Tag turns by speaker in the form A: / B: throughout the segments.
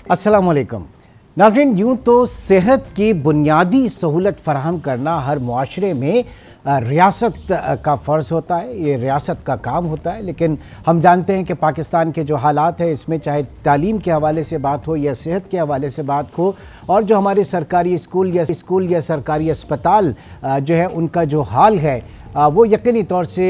A: अस्सलाम वालेकुम नाज़रीन। यूँ तो सेहत की बुनियादी सहूलत फराहम करना हर मुआशरे में रियासत का फ़र्ज़ होता है, ये रियासत का काम होता है। लेकिन हम जानते हैं कि पाकिस्तान के जो हालात है, इसमें चाहे तालीम के हवाले से बात हो या सेहत के हवाले से बात हो, और जो हमारे सरकारी स्कूल या सरकारी अस्पताल जो है उनका जो हाल है वो यकीनी तौर से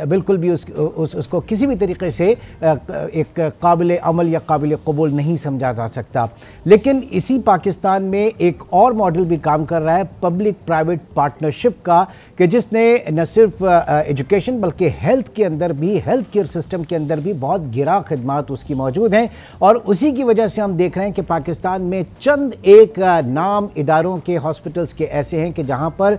A: बिल्कुल भी उसको किसी भी तरीके से एक काबिल अमल या काबिल कबूल नहीं समझा जा सकता। लेकिन इसी पाकिस्तान में एक और मॉडल भी काम कर रहा है पब्लिक प्राइवेट पार्टनरशिप का, कि जिसने न सिर्फ एजुकेशन बल्कि हेल्थ के अंदर भी, हेल्थ केयर सिस्टम के अंदर भी बहुत गिरा खदमात उसकी मौजूद हैं। और उसी की वजह से हम देख रहे हैं कि पाकिस्तान में चंद एक नाम इदारों के, हॉस्पिटल्स के ऐसे हैं कि जहाँ पर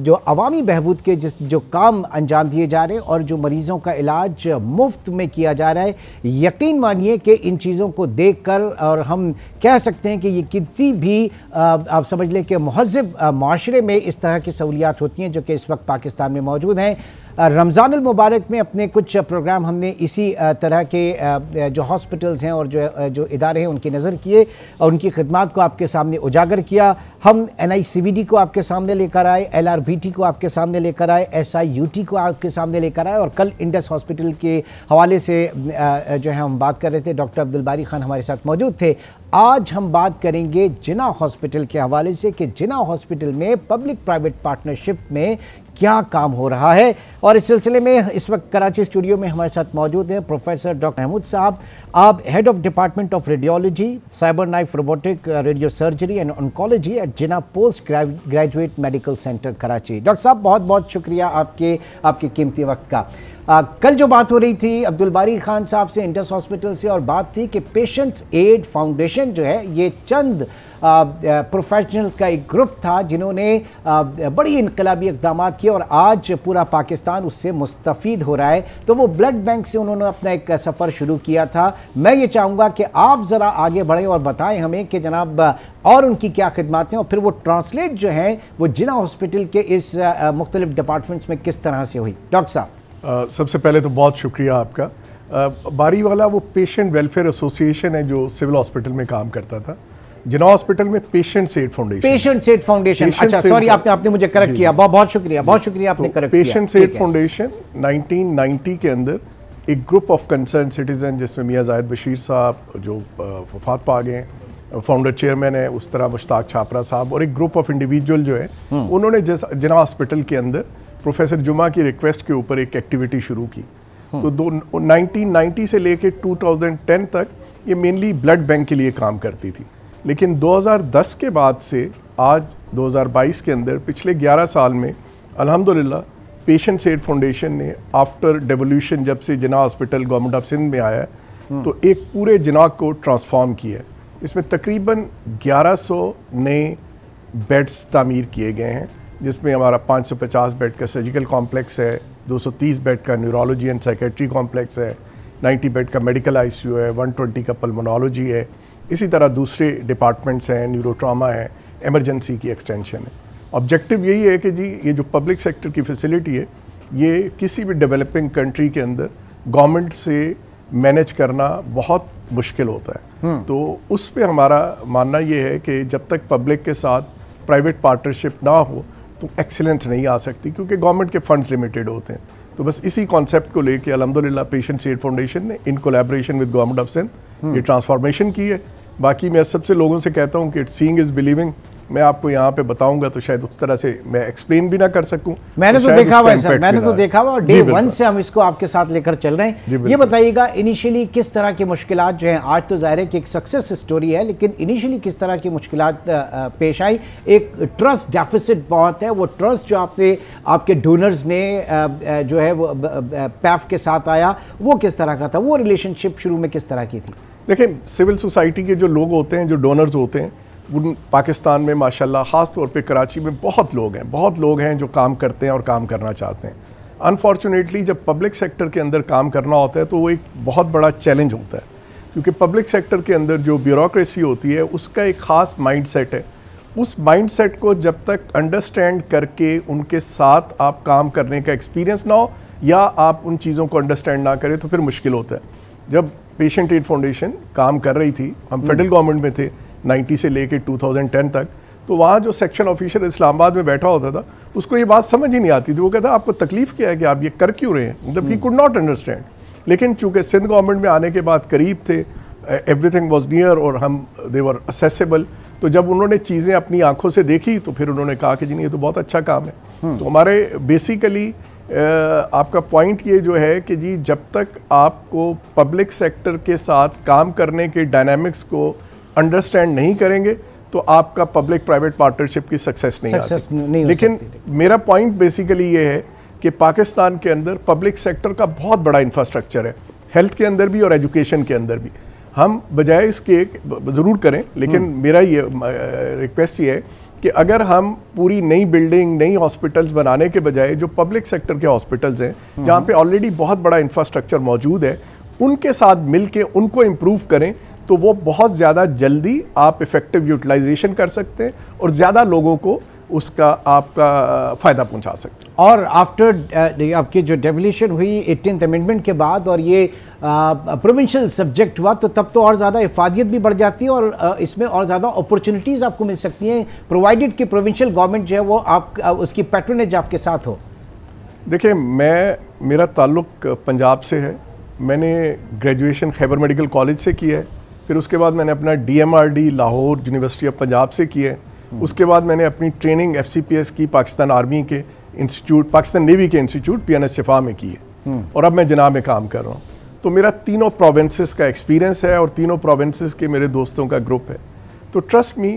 A: जो अवामी बहबूद के जो काम अंजाम दिए जा रहे हैं और जो मरीजों का इलाज मुफ्त में किया जा रहा है, यकीन मानिए कि इन चीज़ों को देखकर और हम कह सकते हैं कि ये किसी भी आप समझ लें कि महज़्ज़ब माशरे में इस तरह की सहूलियात होती हैं जो कि इस वक्त पाकिस्तान में मौजूद हैं। रमज़ान अल मुबारक में अपने कुछ प्रोग्राम हमने इसी तरह के जो हॉस्पिटल्स हैं और जो इदारे हैं उनकी नज़र किए और उनकी खिदमात को आपके सामने उजागर किया। हम NICVD को आपके सामने लेकर आए, LRBT को आपके सामने लेकर आए, SIUT को आपके सामने लेकर आए, और कल इंडस हॉस्पिटल के हवाले से जो है हम बात कर रहे थे, डॉक्टर अब्दुल बारी खान हमारे साथ मौजूद थे। आज हम बात करेंगे जिना हॉस्पिटल के हवाले से कि जिना हॉस्पिटल में पब्लिक प्राइवेट पार्टनरशिप में क्या काम हो रहा है। और इस सिलसिले में इस वक्त कराची स्टूडियो में हमारे साथ मौजूद हैं प्रोफेसर डॉक्टर महमूद साहब। आप head of department of radiology, cyber knife robotic radio surgery and oncology at Jinnah post graduate medical centre Karachi. Doctor साहब, बहुत बहुत शुक्रिया आपके कीमती वक्त का। कल जो बात हो रही थी अब्दुल बारी खान साहब से इंडस हॉस्पिटल से, और बात थी कि पेशेंट्स एड फाउंडेशन जो है ये चंद प्रोफेशनल्स का एक ग्रुप था जिन्होंने बड़ी इनकलाबी इक़दाम किए और आज पूरा पाकिस्तान उससे मुस्तफ़ीद हो रहा है। तो वो ब्लड बैंक से उन्होंने अपना एक सफ़र शुरू किया था। मैं ये चाहूँगा कि आप ज़रा आगे बढ़ें और बताएं हमें कि जनाब और उनकी क्या खिदमत हैं, और फिर वो ट्रांसलेट जो है वो जिना हॉस्पिटल के इस मुख्तलिफ डिपार्टमेंट्स में किस तरह से हुई। डॉक्टर साहब,
B: सबसे पहले तो बहुत शुक्रिया आपका। बारी वाला वो पेशेंट वेलफेयर एसोसिएशन है जो सिविल हॉस्पिटल में काम करता था। जिना हॉस्पिटल में पेशेंट्स एड फाउंडेशन। अच्छा, सॉरी, आपने मुझे करेक्ट किया, बहुत शुक्रिया आपने करेक्ट किया। पेशेंट्स एड फाउंडेशन 1990 के अंदर एक ग्रुप ऑफ कंसर्न सिटीजन, जिसमें मियां जाहिद बशीर साहब जो वफात पा गए हैं, फाउंडर चेयरमैन है, उस तरह मुश्ताक छापरा साहब, और एक ग्रुप ऑफ इंडिविजुअल जो है उन्होंने जिना हॉस्पिटल के अंदर प्रोफेसर जुमा की रिक्वेस्ट के ऊपर एक एक्टिविटी शुरू की। तो 1990 से लेकर 2010 तक ये मेनली ब्लड बैंक के लिए काम करती थी। लेकिन 2010 के बाद से आज 2022 के अंदर पिछले 11 साल में अल्हम्दुलिल्लाह पेशेंट्स एड फाउंडेशन ने आफ्टर डेवोल्यूशन, जब से जिना हॉस्पिटल गवर्नमेंट ऑफ सिंध में आया है, तो एक पूरे जिना को ट्रांसफॉर्म किया है। इसमें तकरीबन 1100 नए बेड्स तामीर किए गए हैं, जिसमें हमारा 550 बेड का सर्जिकल कॉम्प्लेक्स है, 230 बेड का न्यूरोलॉजी एंड साइकेट्री कॉम्प्लेक्स है, 90 बेड का मेडिकल ICU है, 120 का पल्मोनोलॉजी है। इसी तरह दूसरे डिपार्टमेंट्स हैं, न्यूरोट्रामा है, इमरजेंसी की एक्सटेंशन है। ऑब्जेक्टिव यही है कि जी ये जो पब्लिक सेक्टर की फैसिलिटी है, ये किसी भी डेवलपिंग कंट्री के अंदर गवर्नमेंट से मैनेज करना बहुत मुश्किल होता है। तो उस पर हमारा मानना ये है कि जब तक पब्लिक के साथ प्राइवेट पार्टनरशिप ना हो तो एक्सीलेंस नहीं आ सकती, क्योंकि गवर्नमेंट के फंड्स लिमिटेड होते हैं। तो बस इसी कॉन्सेप्ट को लेके अल्हम्दुलिल्लाह पेशेंट्स एड फाउंडेशन ने in collaboration with government of Sindh ये ट्रांसफॉर्मेशन की है। बाकी मैं सबसे लोगों से कहता हूँ कि सीइंग इज़ बिलीविंग। मैं आपको यहाँ पे बताऊंगा तो शायद उस तरह से मैं एक्सप्लेन भी ना कर सकूं।
A: मैंने तो देखा हुआ है सर, मैंने तो देखा हुआ, डे 1 से हम इसको आपके साथ लेकर चल रहे हैं। ये बताइएगा इनिशियली किस तरह की मुश्किलात जो हैं, आज तो ज़ाहिर है कि एक सक्सेस स्टोरी है, लेकिन इनिशियली किस तरह की मुश्किलात पेश आई। एक ट्रस्ट डेफिसिट बहुत है, वो ट्रस्ट जो आपके डोनर्स ने जो है वो पैफ के साथ आया, वो किस तरह का था, वो रिलेशनशिप शुरू में किस तरह की थी?
B: देखिए, सिविल सोसाइटी के जो लोग होते हैं, जो डोनर्स होते हैं, उन पाकिस्तान में माशाल्लाह ख़ास तौर पे कराची में बहुत लोग हैं जो काम करते हैं और काम करना चाहते हैं। अनफॉर्चुनेटली जब पब्लिक सेक्टर के अंदर काम करना होता है तो वो एक बहुत बड़ा चैलेंज होता है, क्योंकि पब्लिक सेक्टर के अंदर जो ब्यूरोक्रेसी होती है उसका एक ख़ास माइंडसेट है। उस माइंडसेट को जब तक अंडरस्टैंड करके उनके साथ आप काम करने का एक्सपीरियंस ना हो या आप उन चीज़ों को अंडरस्टैंड ना करें तो फिर मुश्किल होता है। जब पेशेंट एड फाउंडेशन काम कर रही थी, हम फेडरल गवर्नमेंट में थे 90 से लेके 2010 तक, तो वहाँ जो सेक्शन ऑफिसर इस्लामाबाद में बैठा होता था उसको ये बात समझ ही नहीं आती थी। वो कहता आपको तकलीफ क्या है कि आप ये कर क्यों रहे हैं, मतलब ही कुड नॉट अंडरस्टैंड। लेकिन चूंकि सिंध गवर्नमेंट में आने के बाद करीब थे, एवरीथिंग वाज नियर और हम दे वर असेसेबल, तो जब उन्होंने चीज़ें अपनी आंखों से देखी तो फिर उन्होंने कहा कि जी नहीं ये तो बहुत अच्छा काम है। तो हमारे बेसिकली आपका पॉइंट ये जो है कि जी जब तक आपको पब्लिक सेक्टर के साथ काम करने के डायनामिक्स को अंडरस्टैंड नहीं करेंगे तो आपका पब्लिक प्राइवेट पार्टनरशिप की सक्सेस नहीं आती। लेकिन मेरा पॉइंट बेसिकली ये है कि पाकिस्तान के अंदर पब्लिक सेक्टर का बहुत बड़ा इंफ्रास्ट्रक्चर है, हेल्थ के अंदर भी और एजुकेशन के अंदर भी। हम बजाय इसके ज़रूर करें, लेकिन मेरा ये रिक्वेस्ट ये है कि अगर हम पूरी नई बिल्डिंग, नई हॉस्पिटल्स बनाने के बजाय जो पब्लिक सेक्टर के हॉस्पिटल्स हैं जहाँ पे ऑलरेडी बहुत बड़ा इंफ्रास्ट्रक्चर मौजूद है, उनके साथ मिलके उनको इम्प्रूव करें तो वो बहुत ज़्यादा जल्दी आप इफेक्टिव यूटिलाइजेशन कर सकते हैं और ज़्यादा लोगों को उसका आपका फ़ायदा पहुंचा सकते हैं।
A: और आफ्टर आपकी जो डेवोल्यूशन हुई 18th अमेंडमेंट के बाद और ये प्रोविंशियल सब्जेक्ट हुआ तो तब तो और ज़्यादा इफादियत भी बढ़ जाती है और इसमें और ज़्यादा अपॉर्चुनिटीज़ आपको मिल सकती हैं, प्रोवाइडेड कि प्रोविंशियल गवर्नमेंट जो है वो आप उसकी पैट्रोनेज आपके साथ हो।
B: देखिए, मेरा ताल्लुक़ पंजाब से है। मैंने ग्रेजुएशन खैबर मेडिकल कॉलेज से की है, फिर उसके बाद मैंने अपना DMRD Lahore university of Punjab से की है। उसके बाद मैंने अपनी ट्रेनिंग FCPS की पाकिस्तान आर्मी के इंस्टीट्यूट, पाकिस्तान नेवी के इंस्टीट्यूट PNS शिफा में की है और अब मैं जनाब में काम कर रहा हूँ। तो मेरा तीनों प्रोविंसेस का एक्सपीरियंस है और तीनों प्रोविंसेस के मेरे दोस्तों का ग्रुप है। तो ट्रस्ट मी,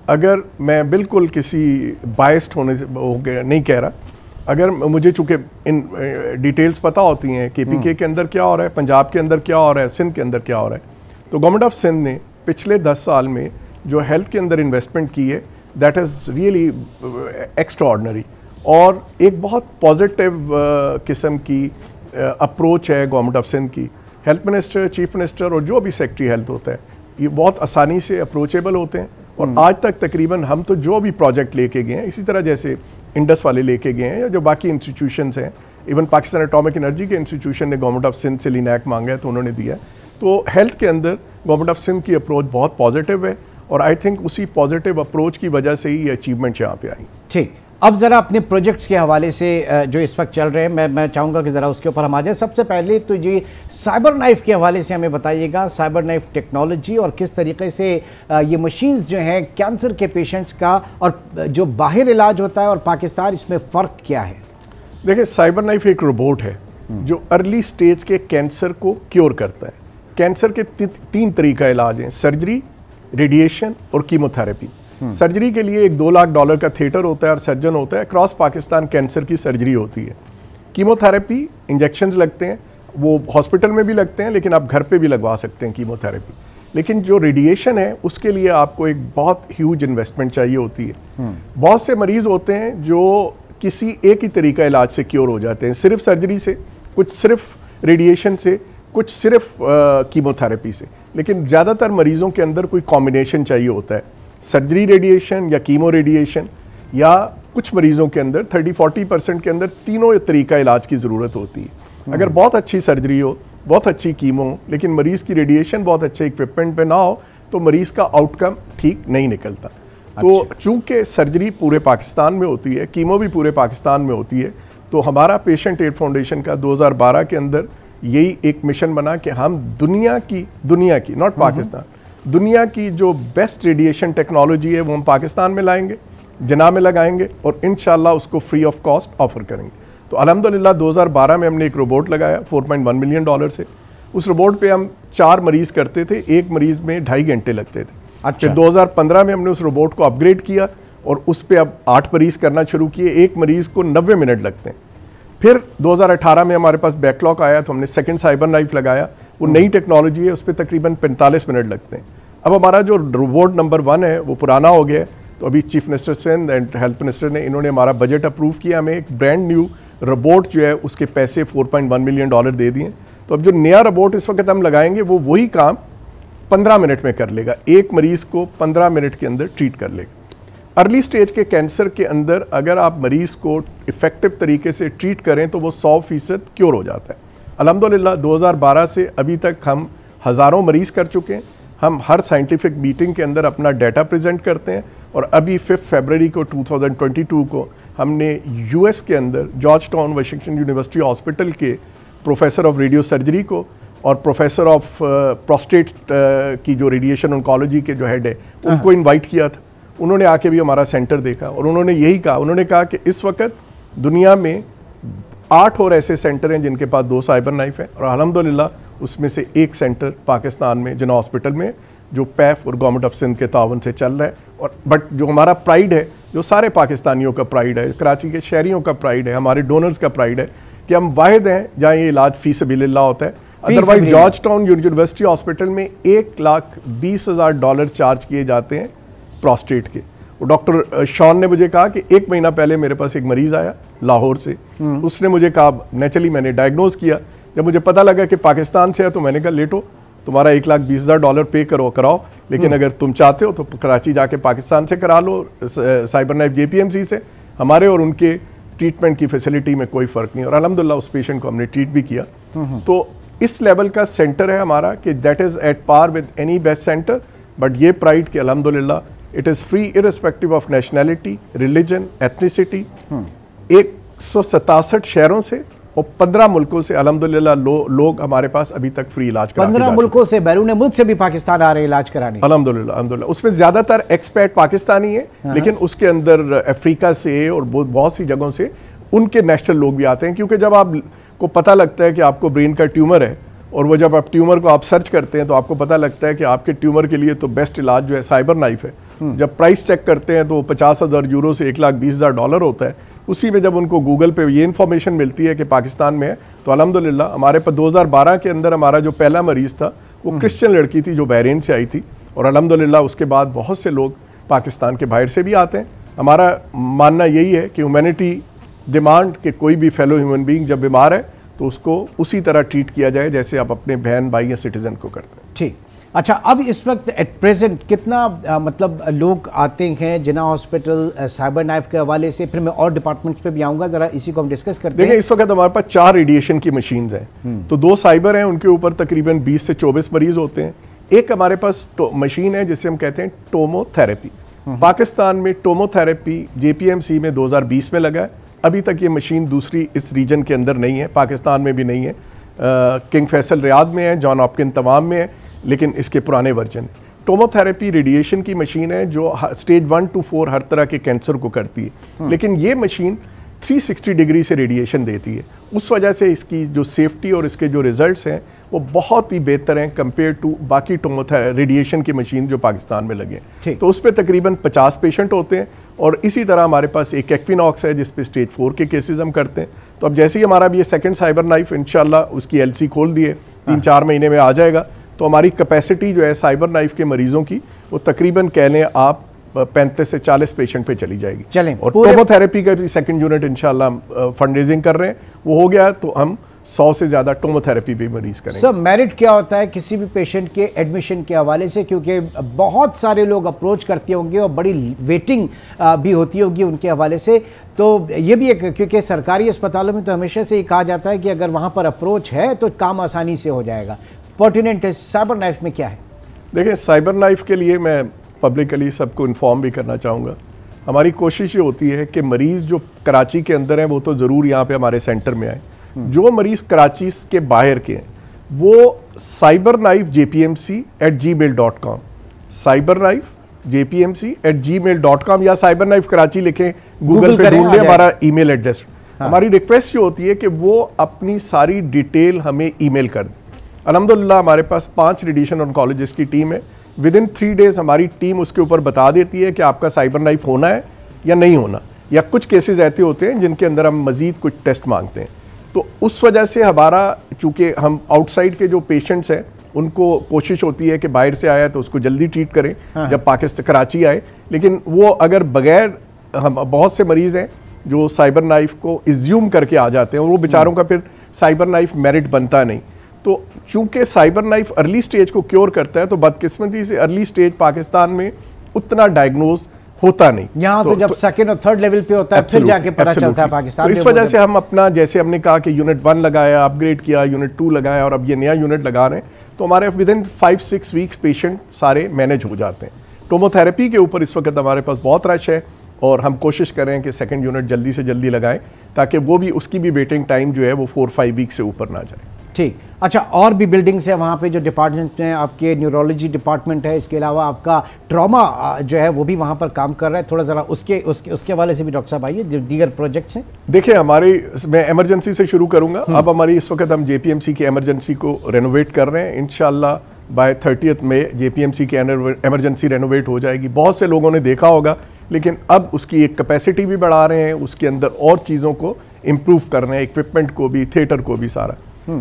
B: अगर मैं बिल्कुल किसी बायस्ड होने नहीं कह रहा, अगर मुझे चूँकि इन डिटेल्स पता होती हैं KPK के अंदर क्या हो रहा है, पंजाब के अंदर क्या हो रहा है, सिंध के अंदर क्या हो रहा है, तो गवर्नमेंट ऑफ सिंध ने पिछले 10 साल में जो हेल्थ के अंदर इन्वेस्टमेंट की है दैट इज़ रियली एक्स्ट्राऑर्डिनरी और एक बहुत पॉजिटिव किस्म की अप्रोच है गवर्नमेंट ऑफ सिंध की। हेल्थ मिनिस्टर, चीफ मिनिस्टर और जो भी सेक्रेटरी हेल्थ होता है ये बहुत आसानी से अप्रोचेबल होते हैं और आज तक तकरीबन हम तो जो भी प्रोजेक्ट लेके गए हैं, इसी तरह जैसे इंडस वाले लेके गए हैं या जो बाकी इंस्टीट्यूशंस हैं, इवन पाकिस्तान एटॉमिक एनर्जी के इंस्टीट्यूशन ने गवर्नमेंट ऑफ सिंध से लिनैक मांगा है तो उन्होंने दिया। तो हेल्थ के अंदर गवर्नमेंट ऑफ सिंध की अप्रोच बहुत पॉजिटिव है और आई थिंक उसी पॉजिटिव अप्रोच की वजह से ही ये अचीवमेंट यहाँ पे आई।
A: ठीक, अब ज़रा अपने प्रोजेक्ट्स के हवाले से जो इस वक्त चल रहे हैं मैं चाहूँगा कि ज़रा उसके ऊपर हम आ जाएं। सबसे पहले तो ये साइबर नाइफ के हवाले से हमें बताइएगा, साइबर नाइफ टेक्नोलॉजी और किस तरीके से ये मशीन्स जो हैं कैंसर के पेशेंट्स का और जो बाहर इलाज होता है और पाकिस्तान, इसमें फ़र्क क्या है?
B: देखिए, साइबर नाइफ एक रोबोट है जो अर्ली स्टेज के कैंसर को क्योर करता है। कैंसर के 3 तरीका इलाज हैं, सर्जरी, रेडिएशन और कीमोथेरेपी। सर्जरी के लिए $1-2 लाख का थिएटर होता है और सर्जन होता है, क्रॉस पाकिस्तान कैंसर की सर्जरी होती है। कीमोथेरेपी इंजेक्शंस लगते हैं, वो हॉस्पिटल में भी लगते हैं लेकिन आप घर पे भी लगवा सकते हैं कीमोथेरेपी। लेकिन जो रेडिएशन है उसके लिए आपको एक बहुत ह्यूज इन्वेस्टमेंट चाहिए होती है। बहुत से मरीज होते हैं जो किसी एक ही तरीका इलाज से क्योर हो जाते हैं, सिर्फ सर्जरी से, कुछ सिर्फ रेडिएशन से, कुछ सिर्फ कीमोथेरेपी से। लेकिन ज़्यादातर मरीज़ों के अंदर कोई कॉम्बिनेशन चाहिए होता है, सर्जरी रेडिएशन या कीमो रेडिएशन, या कुछ मरीज़ों के अंदर 30-40% के अंदर तीनों तरीका इलाज की ज़रूरत होती है। अगर बहुत अच्छी सर्जरी हो, बहुत अच्छी कीमो, लेकिन मरीज़ की रेडिएशन बहुत अच्छे इक्विपमेंट पे ना हो तो मरीज़ का आउटकम ठीक नहीं निकलता। तो चूँकि सर्जरी पूरे पाकिस्तान में होती है, कीमो भी पूरे पाकिस्तान में होती है, तो हमारा पेशेंट एड फाउंडेशन का 2012 के अंदर यही एक मिशन बना कि हम दुनिया की नॉट पाकिस्तान, दुनिया की जो बेस्ट रेडिएशन टेक्नोलॉजी है वो हम पाकिस्तान में लाएंगे, जना में लगाएंगे और इंशाल्लाह उसको फ्री ऑफ कॉस्ट ऑफर करेंगे। तो अल्हम्दुलिल्लाह 2012 में हमने एक रोबोट लगाया $4.1 मिलियन से। उस रोबोट पे हम 4 मरीज़ करते थे, एक मरीज़ में 2.5 घंटे लगते थे।
A: अच्छा।
B: फिर 2015 में हमने उस रोबोट को अपग्रेड किया और उस पर अब 8 मरीज़ करना शुरू किए, एक मरीज़ को 90 मिनट लगते हैं। फिर 2018 में हमारे पास बैकलॉग आया तो हमने सेकंड साइबर नाइफ लगाया, वो नई टेक्नोलॉजी है, उस पर तकरीबन 45 मिनट लगते हैं। अब हमारा जो रोबोट नंबर 1 है वो पुराना हो गया है, तो अभी chief minister Sindh and health minister ने इन्होंने हमारा बजट अप्रूव किया, हमें एक ब्रांड न्यू रोबोट जो है उसके पैसे $4.1 मिलियन दे दिए। तो अब जो नया रोबोट इस वक्त हम लगाएंगे वो वही काम 15 मिनट में कर लेगा, एक मरीज़ को 15 मिनट के अंदर ट्रीट कर लेगा। अर्ली स्टेज के कैंसर के अंदर अगर आप मरीज़ को इफ़ेक्टिव तरीके से ट्रीट करें तो वो 100% क्योर हो जाता है। अल्हम्दुलिल्लाह 2012 से अभी तक हम हज़ारों मरीज़ कर चुके हैं। हम हर साइंटिफिक मीटिंग के अंदर अपना डाटा प्रेजेंट करते हैं और अभी 5 फरवरी को 2022 को हमने यूएस के अंदर George town Washington university hospital के प्रोफेसर ऑफ रेडियो सर्जरी को और प्रोफेसर ऑफ प्रोस्टेट की जो रेडिएशन ऑन्कोलॉजी के जो हेड है उनको इनवाइट किया था। उन्होंने आके भी हमारा सेंटर देखा और उन्होंने यही कहा, उन्होंने कहा कि इस वक्त दुनिया में 8 और ऐसे सेंटर हैं जिनके पास 2 साइबर नाइफ हैं और अल्हम्दुलिल्लाह उसमें से एक सेंटर पाकिस्तान में जिन्ना हॉस्पिटल में जो पैफ और गवर्नमेंट ऑफ सिंध के तावन से चल रहा है। और बट जो हमारा प्राइड है, जो सारे पाकिस्तानियों का प्राइड है, कराची के शहरियों का प्राइड है, हमारे डोनर्स का प्राइड है कि हम वाहिद हैं जहाँ ये इलाज फी सबिलिल्लाह होता है। Otherwise George town university hospital में $1,20,000 चार्ज किए जाते हैं प्रोस्टेट के। वो डॉक्टर शॉन ने मुझे कहा कि 1 महीना पहले मेरे पास एक मरीज़ आया लाहौर से, उसने मुझे कहा, नेचुरली मैंने डायग्नोज किया, जब मुझे पता लगा कि पाकिस्तान से है तो मैंने कहा लेटो, तुम्हारा $1,20,000 पे कराओ, लेकिन अगर तुम चाहते हो तो कराची जाके पाकिस्तान से करा लो, साइबर नाइफ JPMC से। हमारे और उनके ट्रीटमेंट की फैसिलिटी में कोई फ़र्क नहीं और अल्हम्दुलिल्लाह उस पेशेंट को हमने ट्रीट भी किया। तो इस लेवल का सेंटर है हमारा कि that is at par with any best centre. But ये प्राइड कि अल्हम्दुलिल्लाह it is free irrespective of nationality, religion, ethnicity. 167 शहरों से और 15 मुल्कों से अल्हम्दुलिल्लाह लोग हमारे पास अभी तक फ्री इलाज करा
A: 15 मुल्कों से, बैरून मुल्क से भी पाकिस्तान आ रहे हैं इलाज कराने।
B: अल्हम्दुलिल्लाह उसमें ज़्यादातर एक्सपैट पाकिस्तानी है, लेकिन उसके अंदर अफ्रीका से और बहुत सी जगहों से उनके नेशनल लोग भी आते हैं। क्योंकि जब आपको पता लगता है कि आपको ब्रेन का ट्यूमर है और वो जब आप ट्यूमर को आप सर्च करते हैं तो आपको पता लगता है कि आपके ट्यूमर के लिए तो बेस्ट इलाज जो है साइबर नाइफ है। जब प्राइस चेक करते हैं तो 50,000 यूरो से $1,20,000 होता है। उसी में जब उनको गूगल पे ये इन्फॉर्मेशन मिलती है कि पाकिस्तान में है तो अल्हम्दुलिल्लाह हमारे पास 2012 के अंदर हमारा जो पहला मरीज़ था वो क्रिश्चियन लड़की थी जो बहरीन से आई थी और अल्हम्दुलिल्लाह उसके बाद बहुत से लोग पाकिस्तान के बाहर से भी आते हैं। हमारा मानना यही है कि ह्यूमैनिटी डिमांड कि कोई भी फेलो ह्यूमन बीइंग जब बीमार है तो उसको उसी तरह ट्रीट किया जाए जैसे आप अपने बहन भाई या सिटीजन को करते हैं।
A: ठीक, अच्छा, अब इस वक्त एट प्रेजेंट कितना मतलब लोग आते हैं जिन्ना हॉस्पिटल साइबर नाइफ के हवाले से? फिर मैं और डिपार्टमेंट्स पे भी आऊँगा, ज़रा इसी को हम डिस्कस करते हैं।
B: देखिए इस वक्त हमारे पास 4 रेडिएशन की मशीन्स हैं, तो 2 साइबर हैं, उनके ऊपर तकरीबन 20 से 24 मरीज होते हैं। एक हमारे पास मशीन है जिसे हम कहते हैं टोमोथेरेपी। पाकिस्तान में टोमोथेरेपी JPMC में 2020 में लगा है। अभी तक ये मशीन दूसरी इस रीजन के अंदर नहीं है, पाकिस्तान में भी नहीं है। किंग फैसल रियाद में है, जॉन हॉपकिन तमाम में है, लेकिन इसके पुराने वर्जन। टोमोथेरेपी रेडिएशन की मशीन है जो स्टेज 1 to 4 हर तरह के कैंसर को करती है, लेकिन ये मशीन 360 डिग्री से रेडिएशन देती है। उस वजह से इसकी जो सेफ्टी और इसके जो रिजल्ट्स हैं वो बहुत ही बेहतर हैं कंपेयर टू बाकी रेडिएशन की मशीन जो पाकिस्तान में लगे। तो उस पर तकरीबन 50 पेशेंट होते हैं और इसी तरह हमारे पास एक एक्विनॉक्स है जिस पे स्टेज 4 के केसेस हम करते हैं। तो अब जैसे ही हमारा भी ये सेकंड साइबर नाइफ इंशाल्लाह उसकी LC खोल दिए 3-4 महीने में आ जाएगा, तो हमारी कैपेसिटी जो है साइबर नाइफ के मरीजों की वो तकरीबन कह लें आप 35 से 40 पेशेंट पे चली जाएगी।
A: चलें,
B: और टोमोथेरेपी का भी सेकंड यूनिट इंशाल्लाह फंड रेजिंग कर रहे हैं, वो हो गया तो हम 100 से ज़्यादा टोमोथेरेपी भी मरीज करेंगे।
A: सर, मेरिट क्या होता है किसी भी पेशेंट के एडमिशन के हवाले से? क्योंकि बहुत सारे लोग अप्रोच करते होंगे और बड़ी वेटिंग भी होती होगी उनके हवाले से, तो ये भी एक, क्योंकि सरकारी अस्पतालों में तो हमेशा से ही कहा जाता है कि अगर वहाँ पर अप्रोच है तो काम आसानी से हो जाएगा। पर्टिनेंट साइबर नाइफ में क्या है?
B: देखिए साइबर नाइफ के लिए मैं पब्लिकली सबको इन्फॉर्म भी करना चाहूँगा। हमारी कोशिश ये होती है कि मरीज़ जो कराची के अंदर हैं वो तो ज़रूर यहाँ पे हमारे सेंटर में आए। जो मरीज़ कराची के बाहर के हैं वो cyberknifejpmc@gmail.com, cyberknifejpmc@gmail.com या साइबर नाइफ कराची लिखें, गूगल पे ढूंढ लें हमारा ईमेल एड्रेस। हमारी रिक्वेस्ट ये होती है कि वो अपनी सारी डिटेल हमें ईमेल कर दें। अल्हम्दुलिल्लाह हमारे पास 5 रेडिएशन ऑन्कोलॉजिस्ट की टीम है। विदिन 3 डेज़ हमारी टीम उसके ऊपर बता देती है कि आपका साइबर नाइफ होना है या नहीं होना, या कुछ केसेस ऐसे होते हैं जिनके अंदर हम मज़ीद कुछ टेस्ट मांगते हैं। तो उस वजह से हमारा, चूँकि हम आउटसाइड के जो पेशेंट्स हैं उनको कोशिश होती है कि बाहर से आया तो उसको जल्दी ट्रीट करें जब पाकिस्तान कराची आए, लेकिन वो अगर बगैर, हम बहुत से मरीज़ हैं जो साइबर नाइफ को इज्यूम करके आ जाते हैं और वो बेचारों का फिर साइबर नाइफ मेरिट बनता नहीं। तो चूंकि साइबर नाइफ अर्ली स्टेज को क्योर करता है तो बदकिस्मती से अर्ली स्टेज पाकिस्तान में उतना डायग्नोज होता नहीं।
A: यहाँ तो जब सेकंड और थर्ड लेवल पे होता है फिर जाके पता चलता है पाकिस्तान में।
B: तो इस वजह से हम अपना, जैसे हमने कहा कि यूनिट 1 लगाया, अपग्रेड किया, यूनिट 2 लगाया और अब ये नया यूनिट लगा रहे हैं, तो हमारे विद इन 5-6 वीक्स पेशेंट सारे मैनेज हो जाते हैं। टोमोथेरेपी के ऊपर इस वक्त हमारे पास बहुत रश है और हम कोशिश करें कि सेकंड यूनिट जल्दी से जल्दी लगाएं ताकि वो भी, उसकी भी वेटिंग टाइम जो है वो 4-5 वीक से ऊपर ना जाए।
A: ठीक, अच्छा, और भी बिल्डिंग्स है वहाँ पे जो डिपार्टमेंट हैं, आपके न्यूरोलॉजी डिपार्टमेंट है, इसके अलावा आपका ट्रॉमा जो है वो भी वहाँ पर काम कर रहा है, थोड़ा ज़रा उसके हवाले से भी डॉक्टर साहब आइए, दीगर प्रोजेक्ट्स हैं।
B: देखिए मैं इमरजेंसी से शुरू करूँगा। अब हमारी इस वक्त हम JPMC की इमरजेंसी को रेनोवेट कर रहे हैं। इंशाल्लाह बाय 30 में JPMC की इमरजेंसी रेनोवेट हो जाएगी। बहुत से लोगों ने देखा होगा, लेकिन अब उसकी एक कैपेसिटी भी बढ़ा रहे हैं, उसके अंदर और चीज़ों को इम्प्रूव कर रहे हैं, इक्विपमेंट को भी, थिएटर को भी, सारा।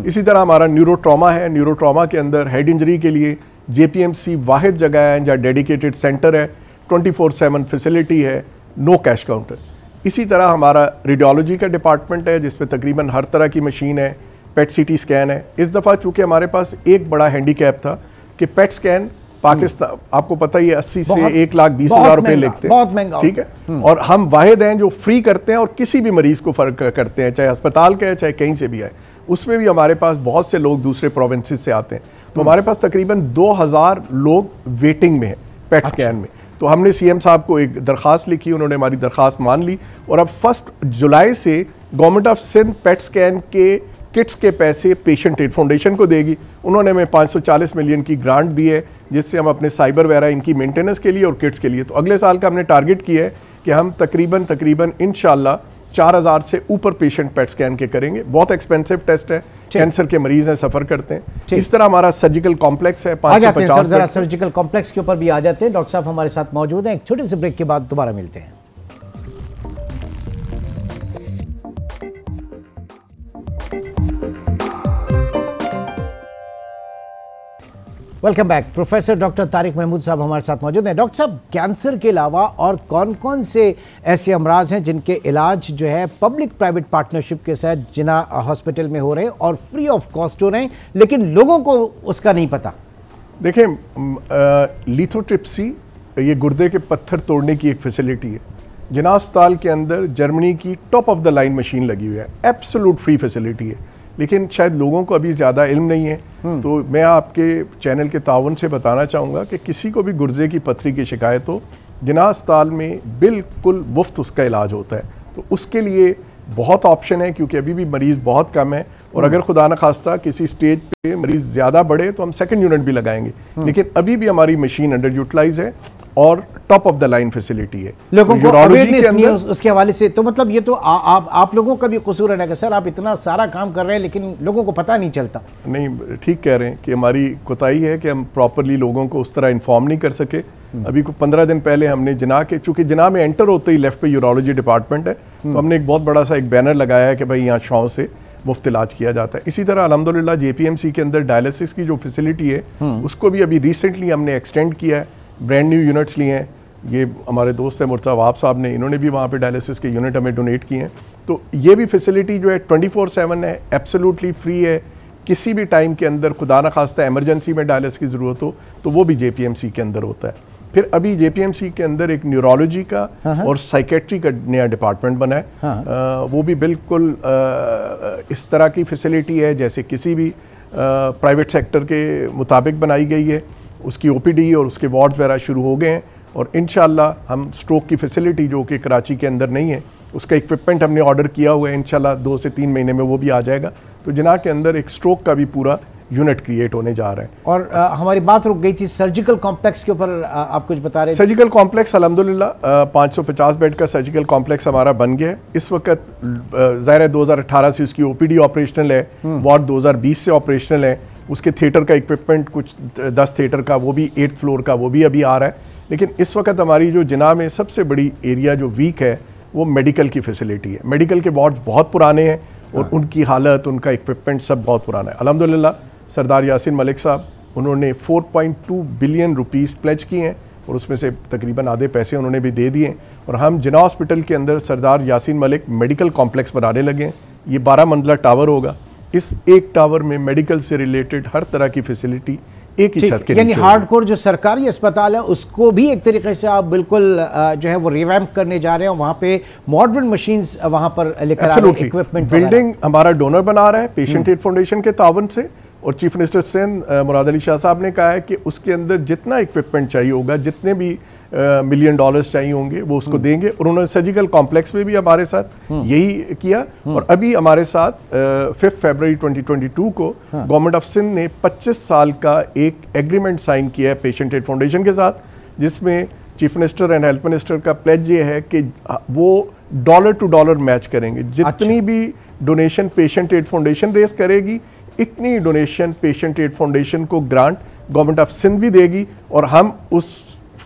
B: इसी तरह हमारा न्यूरो ट्रॉमा है। न्यूरो ट्रॉमा के अंदर हेड इंजरी के लिए JPMC वाहिद जगह है जहाँ डेडिकेटेड सेंटर है, 24/7 फैसिलिटी है, नो कैश काउंटर। इसी तरह हमारा रेडियोलॉजी का डिपार्टमेंट है जिसमें तकरीबन हर तरह की मशीन है, पेट CT स्कैन है। इस दफ़ा चूँकि हमारे पास एक बड़ा हैंडीकैप था कि पेट स्कैन पाकिस्तान, आपको पता ही है, 80 से 1,20,000 रुपए लेते हैं,
A: बहुत महंगा,
B: ठीक है। और हम वाहिद हैं जो फ्री करते हैं और किसी भी मरीज को फर्क करते हैं, चाहे अस्पताल के, चाहे कहीं से भी आए। उसमें भी हमारे पास बहुत से लोग दूसरे प्रोविंसेस से आते हैं, तो हमारे पास तकरीबन 2000 लोग वेटिंग में हैं पेट स्कैन में। तो हमने CM साहब को एक दरख्वास्त लिखी, उन्होंने हमारी दरख्वास्त मान ली और अब 1 जुलाई से government of Sindh PET scan के किट्स के पैसे पेशेंट एड फाउंडेशन को देगी। उन्होंने हमें 540 मिलियन की ग्रांट दी है जिससे हम अपने साइबर वगैरह इनकी मेंटेनेंस के लिए और किट्स के लिए, तो अगले साल का हमने टारगेट किया है कि हम तकरीबन इंशाल्लाह 4000 से ऊपर पेशेंट पेट स्कैन के करेंगे। बहुत एक्सपेंसिव टेस्ट है, कैंसर के मरीज हैं, सफ़र करते हैं। इस तरह हमारा सर्जिकल कॉम्प्लेक्स है, 550
A: जरा सर्जिकल कॉम्प्लेक्स के ऊपर भी आ जाते हैं। डॉक्टर साहब हमारे साथ मौजूद हैं, एक छोटे से ब्रेक के बाद दोबारा मिलते हैं। Welcome back. Professor doctor Tariq Mahmood साहब हमारे साथ मौजूद हैं। डॉक्टर साहब, कैंसर के अलावा और कौन कौन से ऐसे अमराज हैं जिनके इलाज जो है पब्लिक प्राइवेट पार्टनरशिप के साथ जिना हॉस्पिटल में हो रहे हैं और फ्री ऑफ कॉस्ट हो रहे हैं, लेकिन लोगों को उसका नहीं पता?
B: देखें, लिथोट्रिप्सी ये गुर्दे के पत्थर तोड़ने की एक फैसिलिटी है। जिना अस्पताल के अंदर जर्मनी की top of the line machine लगी हुई है, एब्सोल्यूट फ्री फैसिलिटी है, लेकिन शायद लोगों को अभी ज़्यादा इल्म नहीं है। तो मैं आपके चैनल के ताउन से बताना चाहूँगा कि किसी को भी गुर्दे की पथरी की शिकायत हो, जिना अस्पताल में बिल्कुल मुफ्त उसका इलाज होता है। तो उसके लिए बहुत ऑप्शन है क्योंकि अभी भी मरीज़ बहुत कम है, और अगर खुदा न खास्ता किसी स्टेज पे मरीज़ ज़्यादा बढ़े तो हम सेकंड यूनिट भी लगाएंगे, लेकिन अभी भी हमारी मशीन अंडर यूटिलाइज है और top of the line facility है।
A: लोगों को अवेयरनेस नहीं है उसके हवाले से। तो मतलब ये तो आप लोगों का भी कसूर है ना कि सर आप इतना सारा काम कर रहे हैं लेकिन लोगों को पता नहीं चलता।
B: नहीं, ठीक कह रहे हैं कि हमारी कोताही है कि हम प्रॉपरली लोगों को उस तरह इन्फॉर्म नहीं कर सके। अभी को 15 दिन पहले हमने जिना के, चूंकि जिना में एंटर होते ही लेफ्ट पे यूरोलॉजी डिपार्टमेंट है, तो हमने एक बहुत बड़ा सा एक बैनर लगाया है कि भाई यहाँ शौं से मुफ्त इलाज किया जाता है। इसी तरह अल्हम्दुलिल्लाह JPMC के अंदर डायलिसिस की जो फैसिलिटी है उसको भी अभी रिसेंटली हमने एक्सटेंड किया है, ब्रांड न्यू यूनिट्स लिए हैं। ये हमारे दोस्त हैं मुर्तज़ा वहाब साहब ने, इन्होंने भी वहाँ पे डायलिसिस के यूनिट हमें डोनेट किए हैं। तो ये भी फैसिलिटी जो है 24/7 है, एब्सोल्युटली फ्री है। किसी भी टाइम के अंदर खुदा न खास्ता इमरजेंसी में डायलिसिस की ज़रूरत हो तो वो भी JPMC के अंदर होता है। फिर अभी JPMC के अंदर एक न्यूरोलॉजी का और साइकेट्री का नया डिपार्टमेंट बना है। वो भी बिल्कुल इस तरह की फैसिलिटी है जैसे किसी भी प्राइवेट सेक्टर के मुताबिक बनाई गई है। उसकी OPD और उसके वार्ड वगैरह शुरू हो गए हैं, और इंशाल्लाह हम स्ट्रोक की फैसिलिटी जो कि कराची के अंदर नहीं है उसका इक्विपमेंट हमने ऑर्डर किया हुआ है, इंशाल्लाह 2 से 3 महीने में वो भी आ जाएगा। तो जिना के अंदर एक स्ट्रोक का भी पूरा यूनिट क्रिएट होने जा रहा है।
A: और हमारी बात रुक गई थी सर्जिकल कॉम्प्लेक्स के ऊपर, आप कुछ बता रहे थे।
B: सर्जिकल कॉम्प्लेक्स अल्हम्दुलिल्लाह 550 बेड का सर्जिकल कॉम्प्लेक्स हमारा बन गया है। इस वक्त ज़ाहिर है 2018 से उसकी OPD ऑपरेशनल है, वार्ड 2020 से ऑपरेशनल है। उसके थिएटर का इक्विपमेंट कुछ 10 थिएटर का, वो भी 8th फ्लोर का, वो भी अभी आ रहा है। लेकिन इस वक्त हमारी जो जिना में सबसे बड़ी एरिया जो वीक है वो मेडिकल की फैसिलिटी है। मेडिकल के वार्ड्स बहुत पुराने हैं और उनकी हालत, उनका इक्विपमेंट सब बहुत पुराना है। अल्हम्दुलिल्लाह सरदार यासीन मलिक साहब, उन्होंने 4.2 बिलियन रुपीस प्लेज किए हैं और उसमें से तकरीबन आधे पैसे उन्होंने भी दे दिए, और हम जिना हॉस्पिटल के अंदर सरदार यासीन मलिक मेडिकल कॉम्प्लेक्स बनाने लगे हैं। ये 12 मंजिला टावर होगा। इस एक टावर में मेडिकल से रिलेटेड हर तरह की फैसिलिटी एक ही छत के
A: यानी हार्डकोर जो सरकारी अस्पताल है उसको भी एक तरीके से आप बिल्कुल जो है वो रिवैम्प करने जा रहे हैं, वहाँ पे मॉडर्न मशीन्स वहाँ पर लेकर आ रहे हैं, इक्विपमेंट।
B: बिल्डिंग हमारा डोनर बना रहा है पेशेंट एड फाउंडेशन के तावन से, और चीफ मिनिस्टर सिंध मुराद अली शाह साहब ने कहा है कि उसके अंदर जितना इक्विपमेंट चाहिए होगा, जितने भी $1 मिलियन चाहिए होंगे वो उसको देंगे। और उन्होंने सर्जिकल कॉम्प्लेक्स में भी हमारे साथ यही किया। और अभी हमारे साथ 5 फरवरी 2022 को गवर्नमेंट ऑफ सिंध ने 25 साल का एक एग्रीमेंट साइन किया है पेशेंट एड फाउंडेशन के साथ, जिसमें chief minister and health minister का प्लेज ये है कि वो डॉलर टू डॉलर मैच करेंगे। जितनी भी donation patient aid foundation raise करेगी, इतनी डोनेशन पेशेंट एड फाउंडेशन को ग्रांट गवर्नमेंट ऑफ सिंध भी देगी, और हम उस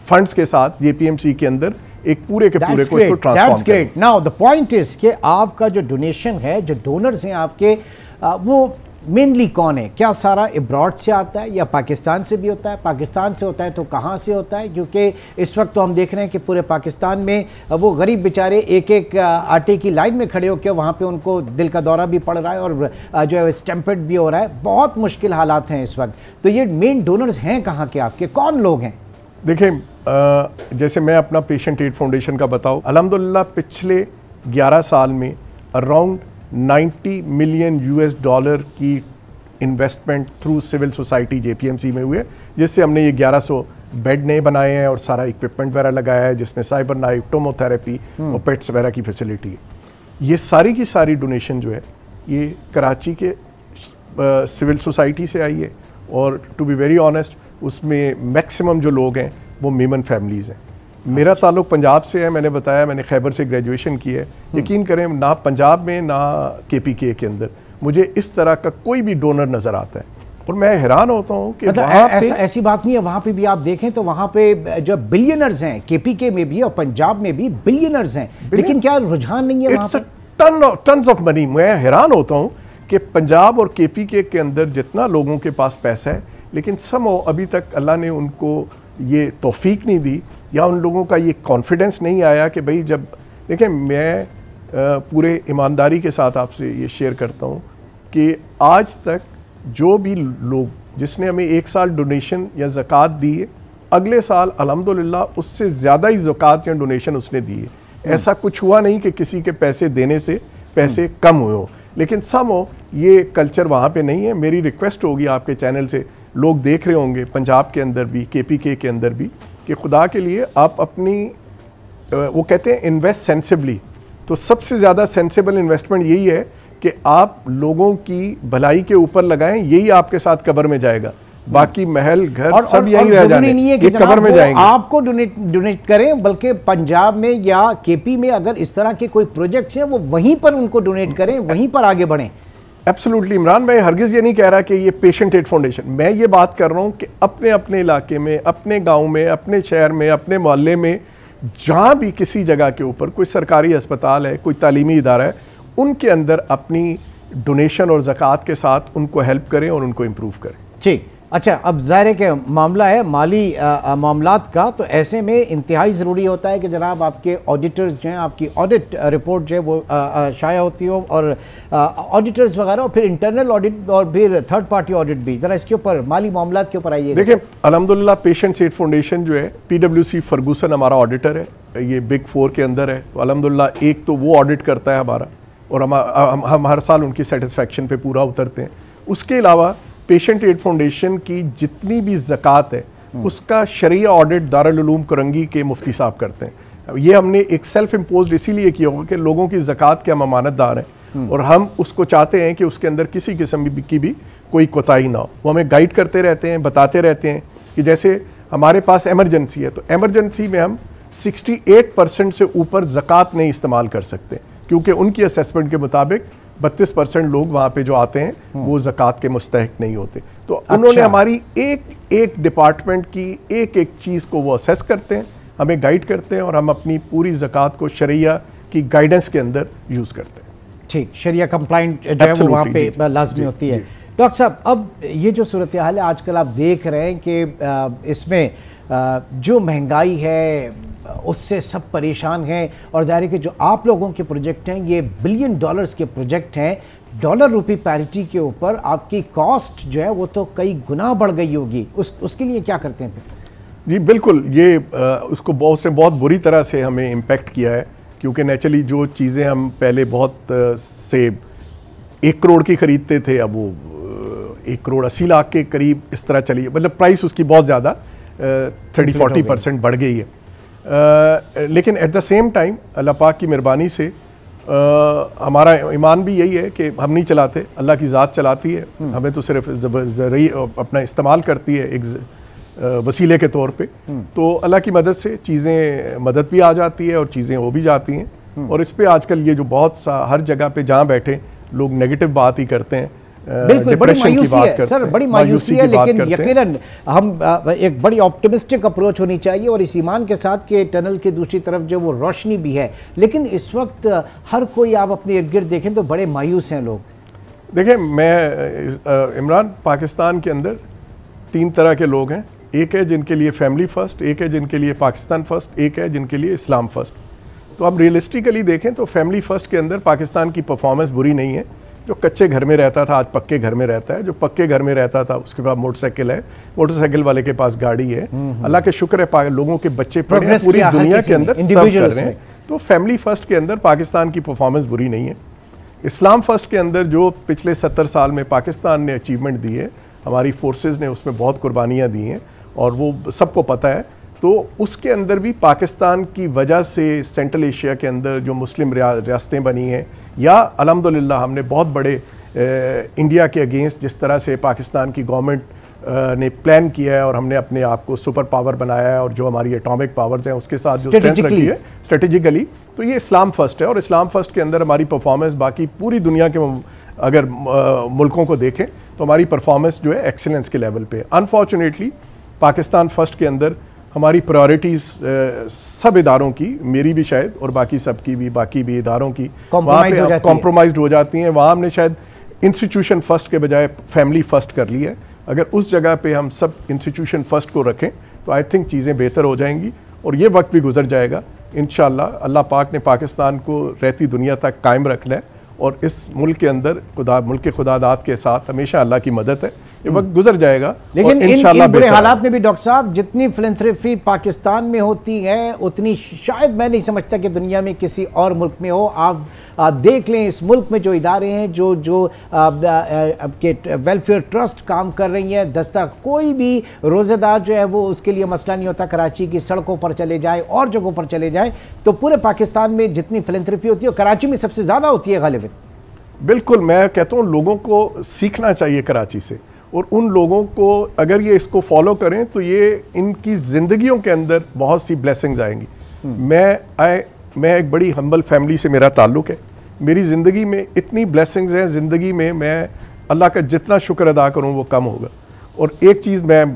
B: फंड्स के साथ जेपीएमसी के अंदर एक पूरे के पूरे को इसको ट्रांसफॉर्म करें।
A: नाउ द पॉइंट इज कि आपका जो डोनेशन है, जो डोनर्स हैं आपके, वो मेनली कौन है? क्या सारा अब्रॉड से आता है या पाकिस्तान से भी होता है? पाकिस्तान से होता है तो कहाँ से होता है? क्योंकि इस वक्त तो हम देख रहे हैं कि पूरे पाकिस्तान में वो गरीब बेचारे एक एक आटे की लाइन में खड़े होकर वहाँ पे उनको दिल का दौरा भी पड़ रहा है और जो है स्टैम्पेड भी हो रहा है। बहुत मुश्किल हालात हैं इस वक्त। तो ये मेन डोनर्स हैं कहाँ के आपके, कौन लोग हैं?
B: देखिए, जैसे मैं अपना पेशेंट एड फाउंडेशन का बताऊं, अल्हम्दुलिल्लाह पिछले 11 साल में अराउंड $90 मिलियन की investment through civil society JPMC में हुए, जिससे हमने ये 1100 बेड नए बनाए हैं और सारा इक्विपमेंट वगैरह लगाया है, जिसमें साइबर नाइफ, टोमोथेरेपी और पेट्स वगैरह की फैसिलिटी है। ये सारी की सारी डोनेशन जो है ये कराची के सिविल सोसाइटी से आई है, और टू बी वेरी ऑनेस्ट उसमें मैक्सिमम जो लोग हैं वो मेमन फैमिलीज़ हैं। मेरा ताल्लुक पंजाब से है, मैंने बताया मैंने खैबर से ग्रेजुएशन की है। यकीन करें, ना पंजाब में ना केपीके के अंदर मुझे इस तरह का कोई भी डोनर नज़र आता है, और मैं हैरान होता हूँ कि
A: मतलब ऐसी बात नहीं है। वहाँ पे भी आप देखें तो वहाँ पे जो बिलियनर्स हैं, केपीके में भी और पंजाब में भी बिलियनर्स हैं, लेकिन क्या रुझान नहीं है वहाँ पर?
B: Tons of money. मैं हैरान होता हूँ कि पंजाब और केपीके के अंदर जितना लोगों के पास पैसा है, लेकिन समहाउ अभी तक अल्लाह ने उनको ये तौफीक नहीं दी, या उन लोगों का ये कॉन्फिडेंस नहीं आया कि भाई जब देखें, मैं पूरे ईमानदारी के साथ आपसे ये शेयर करता हूँ कि आज तक जो भी लोग जिसने हमें 1 साल डोनेशन या ज़कात दी है, अगले साल अल्हम्दुलिल्लाह उससे ज़्यादा ही ज़कात या डोनेशन उसने दी है। ऐसा कुछ हुआ नहीं कि किसी के पैसे देने से पैसे कम हुए हो, लेकिन समहाउ ये कल्चर वहाँ पे नहीं है। मेरी रिक्वेस्ट होगी आपके चैनल से, लोग देख रहे होंगे पंजाब के अंदर भी, केपीके के अंदर भी, कि खुदा के लिए आप अपनी वो कहते हैं इन्वेस्ट सेंसिबली, तो सबसे ज़्यादा सेंसिबल इन्वेस्टमेंट यही है कि आप लोगों की भलाई के ऊपर लगाएं, यही आपके साथ कब्र में जाएगा। बाकी महल घर सब यही रह जाने, ये कब्र में जाएंगे।
A: आपको डोनेट करें, बल्कि पंजाब में या केपी में अगर इस तरह के कोई प्रोजेक्ट्स हैं वो वहीं पर उनको डोनेट करें, वहीं पर आगे बढ़ें।
B: एब्सोल्युटली इमरान भाई, हरगिज़ ये नहीं कह रहा कि ये पेशेंट एड फाउंडेशन, मैं ये बात कर रहा हूँ कि अपने अपने इलाके में, अपने गांव में, अपने शहर में, अपने मोहल्ले में, जहाँ भी किसी जगह के ऊपर कोई सरकारी अस्पताल है, कोई तालीमी इदारा है, उनके अंदर अपनी डोनेशन और ज़कात के साथ उनको हेल्प करें और उनको इम्प्रूव करें।
A: ठीक, अच्छा, अब ज़ाहिर के मामला है माली मामलात का, तो ऐसे में इंतहाई ज़रूरी होता है कि जनाब आपके ऑडिटर्स जो हैं, आपकी ऑडिट रिपोर्ट जो है वो शाया होती हो, और ऑडिटर्स वगैरह, और फिर इंटरनल ऑडिट और फिर थर्ड पार्टी ऑडिट भी। ज़रा इसके ऊपर माली मामलात के ऊपर आइए।
B: देखिए, अल्हम्दुलिल्लाह पेशेंट एड फाउंडेशन जो है, PwC फर्गूसन हमारा ऑडिटर है, ये बिग 4 के अंदर है। तो अल्हम्दुलिल्लाह एक तो वो ऑडिट करता है हमारा, और हम हर साल उनकी सेटिस्फेक्शन पे पूरा उतरते हैं। उसके अलावा पेशेंट एड फाउंडेशन की जितनी भी ज़कात है उसका शरिया ऑडिट दारुल उलूम करंगी के मुफ्ती साहब करते हैं। ये हमने एक सेल्फ इम्पोज्ड इसीलिए किया होगा कि लोगों की ज़कात के हम अमानतदार हैं, और हम उसको चाहते हैं कि उसके अंदर किसी किस्म की भी कोई कोताही ना हो। वो हमें गाइड करते रहते हैं, बताते रहते हैं कि जैसे हमारे पास एमरजेंसी है, तो एमरजेंसी में हम 68% से ऊपर ज़कात नहीं इस्तेमाल कर सकते, क्योंकि उनकी असेसमेंट के मुताबिक 32% लोग वहाँ पे जो आते हैं वो ज़कात के मुस्तहिक नहीं होते। तो उन्होंने हमारी एक एक डिपार्टमेंट की एक एक चीज़ को वो असेस करते हैं, हमें गाइड करते हैं, और हम अपनी पूरी ज़कात को शरिया की गाइडेंस के अंदर यूज़ करते हैं।
A: ठीक, शरिया कंप्लाइंट जो है वो वहाँ पे लाजमी होती है। डॉक्टर साहब, अब ये जो सूरत हाल है आजकल आप देख रहे हैं कि इसमें जो महंगाई है उससे सब परेशान हैं, और ज़ाहिर है कि जो आप लोगों के प्रोजेक्ट हैं ये $1 बिलियन के प्रोजेक्ट हैं, डॉलर रुपी पैरिटी के ऊपर आपकी कॉस्ट जो है वो तो कई गुना बढ़ गई होगी, उसके लिए क्या करते हैं फिर?
B: जी बिल्कुल, ये उसको बहुत बुरी तरह से हमें इम्पेक्ट किया है, क्योंकि नेचुरली जो चीज़ें हम पहले बहुत से 1 करोड़ की ख़रीदते थे, अब वो 1 करोड़ 80 लाख के करीब इस तरह चली है। मतलब प्राइस उसकी बहुत ज़्यादा 30-40% बढ़ गई है। लेकिन एट द सेम टाइम अल्लाह पाक की मेहरबानी से हमारा ईमान भी यही है कि हम नहीं चलाते, अल्लाह की ज़ात चलाती है, हमें तो सिर्फ अपना इस्तेमाल करती है एक वसीले के तौर पे। तो अल्लाह की मदद से चीज़ें मदद भी आ जाती है और चीज़ें हो भी जाती हैं। और इस पे आजकल ये जो बहुत सा हर जगह पे जहाँ बैठे लोग नेगेटिव बात ही करते हैं,
A: बिल्कुल बड़ी मायूसी है सर, बड़ी मायूसी है, लेकिन यकीनन हम एक बड़ी ऑप्टिमिस्टिक अप्रोच होनी चाहिए और इस ईमान के साथ कि टनल के दूसरी तरफ जो वो रोशनी भी है। लेकिन इस वक्त हर कोई आप अपने इर्द गिर्द देखें तो बड़े मायूस हैं लोग।
B: देखें, मैं इमरान, पाकिस्तान के अंदर 3 तरह के लोग हैं। एक है जिनके लिए फैमिली फर्स्ट, एक है जिनके लिए पाकिस्तान फर्स्ट, एक है जिनके लिए इस्लाम फर्स्ट। तो अब रियलिस्टिकली देखें तो फैमिली फर्स्ट के अंदर पाकिस्तान की परफॉर्मेंस बुरी नहीं है। जो कच्चे घर में रहता था आज पक्के घर में रहता है, जो पक्के घर में रहता था उसके पास मोटरसाइकिल है, मोटरसाइकिल वाले के पास गाड़ी है। अल्लाह के शुक्र है लोगों के बच्चे पढ़े हैं, पूरी दुनिया के अंदर सर्व कर रहे हैं। तो फैमिली फर्स्ट के अंदर पाकिस्तान की परफॉर्मेंस बुरी नहीं है। इस्लाम फर्स्ट के अंदर जो पिछले 70 साल में पाकिस्तान ने अचीवमेंट दी है, हमारी फोर्सेज ने उसमें बहुत कुर्बानियाँ दी हैं और वो सबको पता है। तो उसके अंदर भी पाकिस्तान की वजह से सेंट्रल एशिया के अंदर जो मुस्लिम रियासतें बनी हैं, या अल्हम्दुलिल्लाह हमने बहुत बड़े इंडिया के अगेंस्ट जिस तरह से पाकिस्तान की गवर्नमेंट ने प्लान किया है और हमने अपने आप को सुपर पावर बनाया है और जो हमारी एटॉमिक पावर्स हैं उसके साथ जो स्ट्रेंथ रखी है स्ट्रेटेजिकली, तो ये इस्लाम फर्स्ट है। और इस्लाम फर्स्ट के अंदर हमारी परफॉर्मेंस बाकी पूरी दुनिया के अगर मुल्कों को देखें तो हमारी परफॉर्मेंस जो है एक्सीलेंस के लेवल पे। अनफॉर्चुनेटली पाकिस्तान फर्स्ट के अंदर हमारी प्रायोरिटीज़ सब इदारों की, मेरी भी शायद और बाकी सब की भी, बाकी भी इदारों की कॉम्प्रोमाइज़ हो जाती हैं। वहाँ हमने शायद इंस्टीट्यूशन फर्स्ट के बजाय फैमिली फर्स्ट कर ली है। अगर उस जगह पे हम सब इंस्टीट्यूशन फर्स्ट को रखें तो आई थिंक चीज़ें बेहतर हो जाएंगी और ये वक्त भी गुजर जाएगा इंशाल्लाह। अल्लाह पाक ने पाकिस्तान को रहती दुनिया तक कायम रखना है और इस मुल्क के अंदर मुल्क खुदादात के साथ हमेशा अल्लाह की मदद है। ये वक्त गुजर जाएगा,
A: लेकिन इन बुरे हालात में भी डॉक्टर साहब जितनी फिलैंथ्रोपी पाकिस्तान में होती है उतनी शायद मैं नहीं समझता कि दुनिया में किसी और मुल्क में हो। आप देख लें इस मुल्क में जो इदारे हैं, जो आपके वेलफेयर ट्रस्ट काम कर रही हैं, कोई भी रोज़ेदार जो है वो उसके लिए मसला नहीं होता। कराची की सड़कों पर चले जाए और जगहों पर चले जाए तो पूरे पाकिस्तान में जितनी फिलैंथ्रोपी होती है कराची में सबसे ज़्यादा होती है गालिबन।
B: बिल्कुल, मैं कहता हूँ लोगों को सीखना चाहिए कराची से, और उन लोगों को अगर ये इसको फॉलो करें तो ये इनकी ज़िंदगियों के अंदर बहुत सी ब्लेसिंग्स आएंगी। मैं एक बड़ी हम्बल फैमिली से मेरा ताल्लुक़ है। मेरी ज़िंदगी में इतनी ब्लेसिंग्स हैं, ज़िंदगी में मैं अल्लाह का जितना शुक्र अदा करूँ वो कम होगा। और एक चीज़ मैं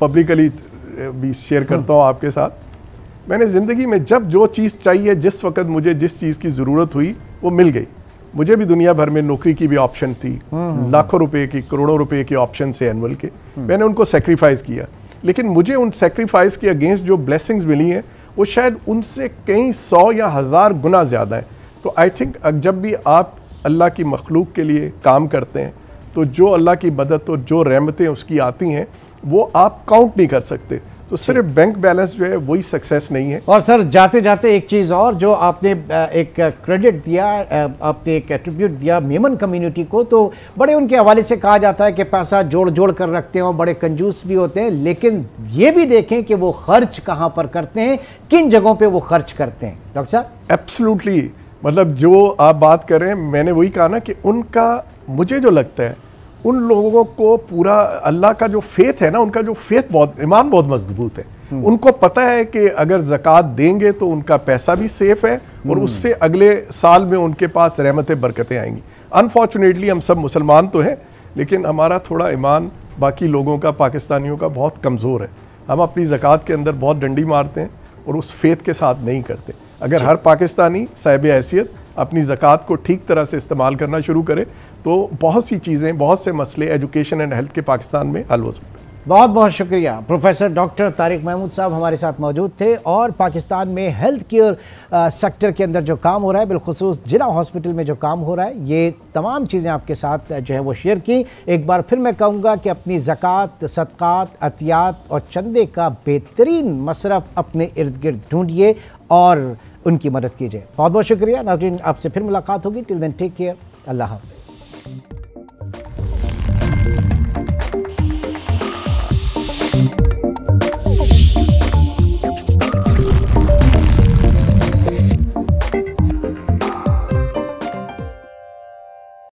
B: पब्लिकली भी शेयर करता हूँ आपके साथ, मैंने ज़िंदगी में जब जो चीज़ चाहिए, जिस वक्त मुझे जिस चीज़ की ज़रूरत हुई वो मिल गई। मुझे भी दुनिया भर में नौकरी की भी ऑप्शन थी, लाखों रुपए की, करोड़ों रुपए के ऑप्शन से एनुअल के, मैंने उनको सेक्रीफाइस किया। लेकिन मुझे उन सेक्रीफाइस के अगेंस्ट जो ब्लेसिंग्स मिली हैं वो शायद उनसे कई 100 या 1000 गुना ज़्यादा है। तो आई थिंक जब भी आप अल्लाह की मखलूक के लिए काम करते हैं तो जो अल्लाह की मदद और जो रहमतें उसकी आती हैं वो आप काउंट नहीं कर सकते। तो सिर्फ बैंक बैलेंस जो है वही सक्सेस नहीं है।
A: और सर जाते जाते एक चीज़ और, जो आपने एक क्रेडिट दिया, आपने एक एट्रीब्यूट दिया मेमन कम्युनिटी को, तो बड़े उनके हवाले से कहा जाता है कि पैसा जोड़ जोड़ कर रखते हैं और बड़े कंजूस भी होते हैं, लेकिन ये भी देखें कि वो खर्च कहाँ पर करते हैं, किन जगहों पे वो खर्च करते हैं। डॉक्टर साहब
B: एब्सोल्युटली, मतलब जो आप बात कर रहे हैं, मैंने वही कहा ना कि उनका, मुझे जो लगता है उन लोगों को पूरा अल्लाह का जो फेथ है ना, उनका जो फेथ बहुत, ईमान बहुत मजबूत है। उनको पता है कि अगर ज़कात देंगे तो उनका पैसा भी सेफ है और उससे अगले साल में उनके पास रहमतें बरकतें आएंगी। अनफॉर्चुनेटली हम सब मुसलमान तो हैं, लेकिन हमारा थोड़ा ईमान बाकी लोगों का, पाकिस्तानियों का बहुत कमज़ोर है। हम अपनी ज़कात के अंदर बहुत डंडी मारते हैं और उस फेथ के साथ नहीं करते। अगर हर पाकिस्तानी साहिब हैसियत अपनी ज़कात को ठीक तरह से इस्तेमाल करना शुरू करे तो बहुत सी चीज़ें, बहुत से मसले एजुकेशन एंड हेल्थ के पाकिस्तान में हल हो सकते हैं।
A: बहुत बहुत शुक्रिया। प्रोफेसर डॉक्टर तारिक महमूद साहब हमारे साथ मौजूद थे और पाकिस्तान में हेल्थ केयर सेक्टर के अंदर जो काम हो रहा है, बिलखुसूस जिला हॉस्पिटल में जो काम हो रहा है, ये तमाम चीज़ें आपके साथ जो है वो शेयर की। एक बार फिर मैं कहूँगा कि अपनी ज़कात, सदक़ात, अतियात और चंदे का बेहतरीन मसरफ़ अपने इर्द गिर्द ढूंढिए और उनकी मदद कीजिए। बहुत बहुत शुक्रिया नाज़रीन, आपसे फिर मुलाकात होगी। टिल देन टेक केयर, अल्लाह हाफ़िज़।